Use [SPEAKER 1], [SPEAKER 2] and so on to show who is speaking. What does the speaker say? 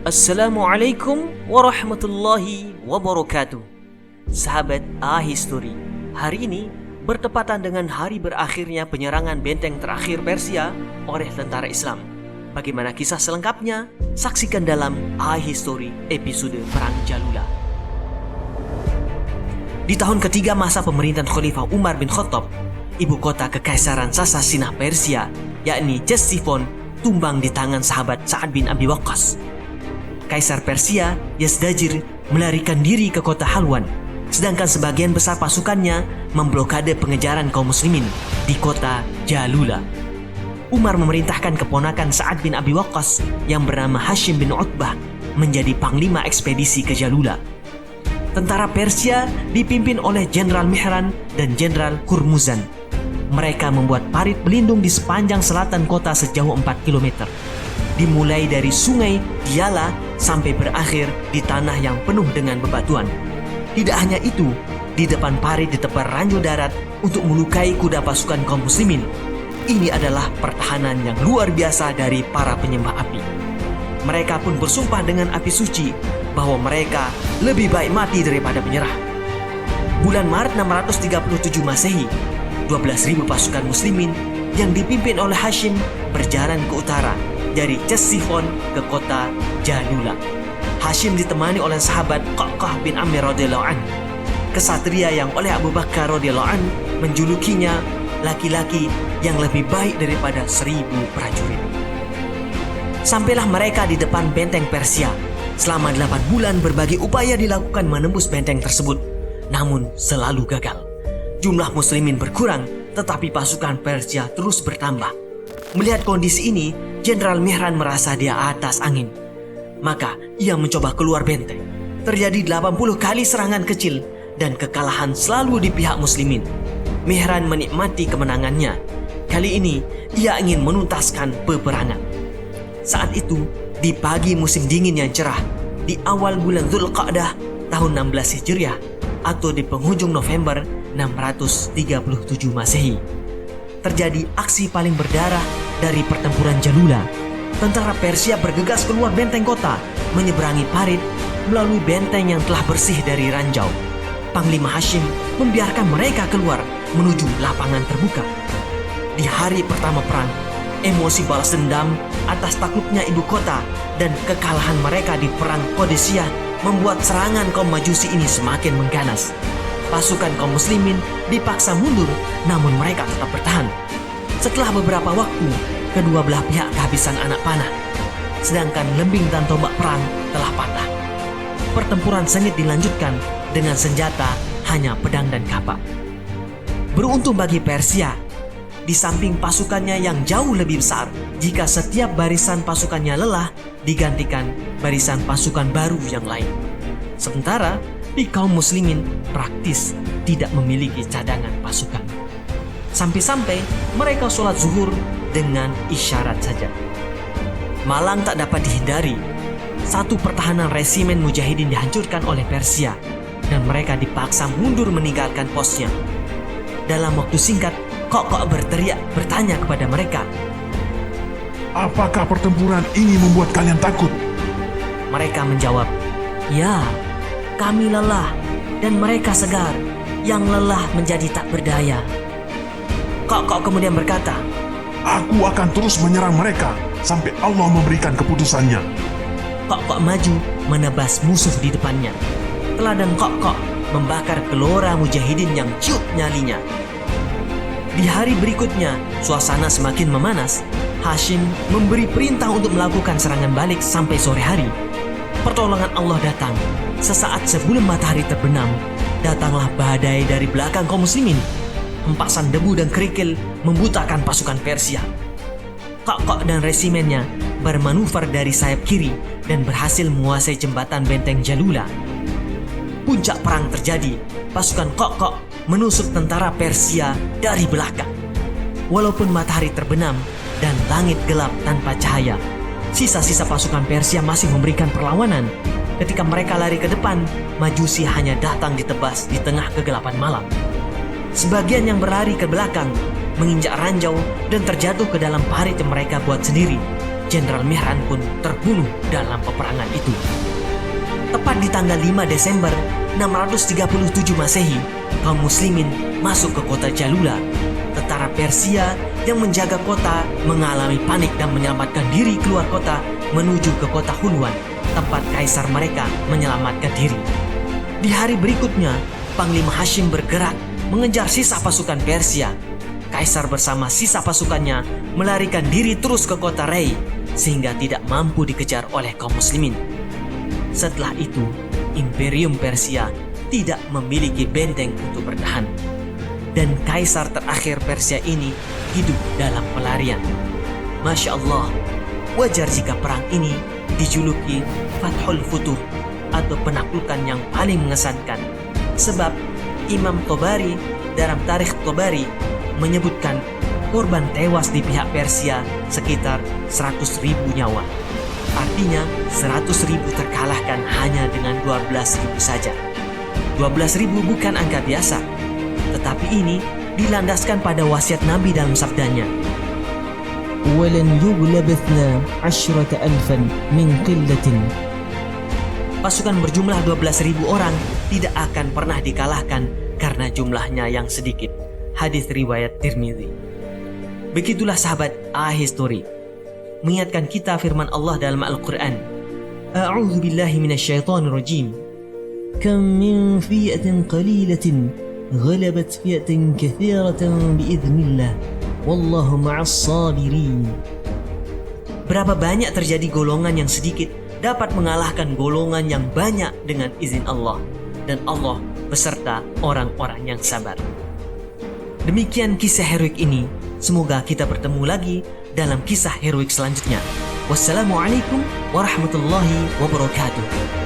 [SPEAKER 1] Assalamualaikum warahmatullahi wabarakatuh. Sahabat A-History, hari ini bertepatan dengan hari berakhirnya penyerangan benteng terakhir Persia oleh tentara Islam. Bagaimana kisah selengkapnya? Saksikan dalam A-History episode Perang Jalula. Di tahun ketiga masa pemerintahan Khalifah Umar bin Khattab, ibu kota Kekaisaran Sasasinah Persia, yakni Ctesiphon, tumbang di tangan sahabat Sa'ad bin Abi Waqqas. Kaisar Persia, Yazdajir, melarikan diri ke kota Halwan, sedangkan sebagian besar pasukannya memblokade pengejaran kaum muslimin di kota Jalula. Umar memerintahkan keponakan Sa'ad bin Abi Waqqas yang bernama Hashim bin Utbah menjadi panglima ekspedisi ke Jalula. Tentara Persia dipimpin oleh Jenderal Mihran dan Jenderal Hurmuzan. Mereka membuat parit pelindung di sepanjang selatan kota sejauh 4 km. Dimulai dari sungai Diyala sampai berakhir di tanah yang penuh dengan bebatuan. Tidak hanya itu, di depan parit ditebar ranjau darat untuk melukai kuda pasukan kaum muslimin. Ini adalah pertahanan yang luar biasa dari para penyembah api. Mereka pun bersumpah dengan api suci bahwa mereka lebih baik mati daripada menyerah. Bulan Maret 637 Masehi, 12.000 pasukan muslimin yang dipimpin oleh Hashim berjalan ke utara dari Ctesiphon ke kota Jalula. Hashim ditemani oleh sahabat Qaqah bin Amir radhiyallahu an, kesatria yang oleh Abu Bakar radhiyallahu an menjulukinya laki-laki yang lebih baik daripada 1.000 prajurit. Sampailah mereka di depan benteng Persia. Selama 8 bulan berbagai upaya dilakukan menembus benteng tersebut, namun selalu gagal. Jumlah muslimin berkurang, tetapi pasukan Persia terus bertambah. Melihat kondisi ini, Jenderal Mihran merasa dia atas angin. Maka ia mencoba keluar benteng. Terjadi 80 kali serangan kecil dan kekalahan selalu di pihak muslimin. Mihran menikmati kemenangannya. Kali ini ia ingin menuntaskan peperangan. Saat itu, di pagi musim dingin yang cerah, di awal bulan Dzulqa'dah tahun 16 Hijriah atau di penghujung November 637 Masehi, terjadi aksi paling berdarah dari pertempuran Jalula. Tentara Persia bergegas keluar benteng kota, menyeberangi parit melalui benteng yang telah bersih dari ranjau. Panglima Hashim membiarkan mereka keluar menuju lapangan terbuka. Di hari pertama perang, emosi balas dendam atas takluknya ibu kota dan kekalahan mereka di perang Qadisiyah membuat serangan kaum Majusi ini semakin mengganas. Pasukan kaum muslimin dipaksa mundur, namun mereka tetap bertahan. Setelah beberapa waktu, kedua belah pihak kehabisan anak panah, sedangkan lembing dan tombak perang telah patah. Pertempuran sengit dilanjutkan dengan senjata hanya pedang dan kapak. Beruntung bagi Persia, di samping pasukannya yang jauh lebih besar, jika setiap barisan pasukannya lelah, digantikan barisan pasukan baru yang lain. Sementara di kaum muslimin praktis tidak memiliki cadangan pasukan. Sampai-sampai mereka sholat zuhur dengan isyarat saja. Malang tak dapat dihindari. Satu pertahanan resimen mujahidin dihancurkan oleh Persia dan mereka dipaksa mundur meninggalkan posnya. Dalam waktu singkat, Qaqah bertanya kepada mereka,
[SPEAKER 2] "Apakah pertempuran ini membuat kalian takut?"
[SPEAKER 1] Mereka menjawab, "Ya, kami lelah dan mereka segar. Yang lelah menjadi tak berdaya." Qaqah kemudian berkata,
[SPEAKER 2] "Aku akan terus menyerang mereka sampai Allah memberikan keputusannya."
[SPEAKER 1] Qaqah maju menebas musuh di depannya. Teladan Qaqah membakar gelora mujahidin yang ciut nyalinya. Di hari berikutnya, suasana semakin memanas. Hashim memberi perintah untuk melakukan serangan balik sampai sore hari. Pertolongan Allah datang. Sesaat sebelum matahari terbenam, datanglah badai dari belakang kaum muslimin. Hempasan debu dan kerikil membutakan pasukan Persia. Qaqah dan resimennya bermanuver dari sayap kiri dan berhasil menguasai jembatan benteng Jalula. Puncak perang terjadi. Pasukan Qaqah menusuk tentara Persia dari belakang. Walaupun matahari terbenam dan langit gelap tanpa cahaya, sisa-sisa pasukan Persia masih memberikan perlawanan. Ketika mereka lari ke depan, Majusi hanya datang ditebas di tengah kegelapan malam. Sebagian yang berlari ke belakang menginjak ranjau dan terjatuh ke dalam parit yang mereka buat sendiri. Jenderal Mihran pun terbunuh dalam peperangan itu. Tepat di tanggal 5 Desember 637 Masehi, kaum muslimin masuk ke kota Jalula. Tentara Persia yang menjaga kota mengalami panik dan menyelamatkan diri keluar kota menuju ke kota Hulwan, tempat kaisar mereka menyelamatkan diri. Di hari berikutnya, Panglima Hashim bergerak mengejar sisa pasukan Persia. Kaisar bersama sisa pasukannya melarikan diri terus ke kota Rey sehingga tidak mampu dikejar oleh kaum muslimin. Setelah itu, Imperium Persia tidak memiliki benteng untuk bertahan. Dan kaisar terakhir Persia ini hidup dalam pelarian. Masya Allah, wajar jika perang ini dijuluki Fathul Futuh atau penaklukan yang paling mengesankan. Sebab Imam Tabari dalam Tarikh Tabari menyebutkan korban tewas di pihak Persia sekitar 100.000 nyawa. Artinya 100.000 terkalahkan hanya dengan 12.000 saja. 12.000 bukan angka biasa, tetapi ini dilandaskan pada wasiat Nabi dalam sabdanya,
[SPEAKER 3] وَلَنْ يُغْلَبَ 12,000 مِنْ قِلَّةٍ.
[SPEAKER 1] pasukan berjumlah 12.000 orang tidak akan pernah dikalahkan karena jumlahnya yang sedikit. Hadis riwayat Tirmidzi. Begitulah sahabat A-History mengingatkan kita firman Allah dalam Al-Quran, A'udzu billahi minasyaitonir rajim.
[SPEAKER 3] كم من فئة قليلة غلبت فئة كثيرة بإذن الله والله مع الصابرين.
[SPEAKER 1] Berapa banyak terjadi golongan yang sedikit dapat mengalahkan golongan yang banyak dengan izin Allah, dan Allah beserta orang-orang yang sabar. Demikian kisah heroik ini. Semoga kita bertemu lagi dalam kisah heroik selanjutnya. Wassalamualaikum warahmatullahi wabarakatuh.